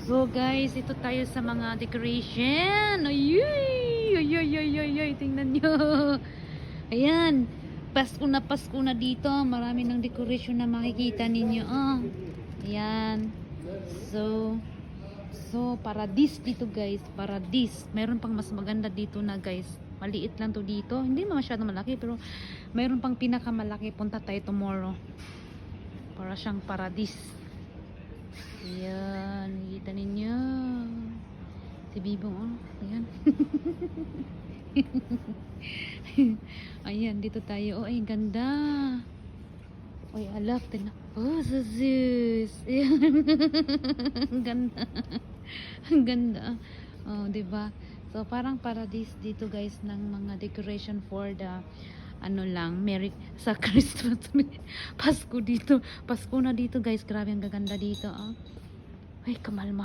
So guys, ito tayo sa mga decoration. Ay, ay, tingnan nyo. Ayan, Pasko na dito. Marami ng decoration na makikita ninyo. Oh. Ayan. So, paradis dito guys. Paradis. Meron pang mas maganda dito na guys. Maliit lang to dito. Hindi masyadong malaki pero meron pang pinakamalaki. Punta tayo tomorrow. Para siyang paradis. Ayan, nakikita ninyo. Si Bibong, oh. Ayan. Ayan, dito tayo. Oh, ay, ganda. Oy, alak. Oh, so sis. Ayan. Ang ganda. Ang ganda. Oh, diba? So, parang paradise dito, guys, ng mga decoration for the sa Christmas. Pasko dito. Pasko na dito, guys. Grabe, ang gaganda dito, oh. Ay, kamalma.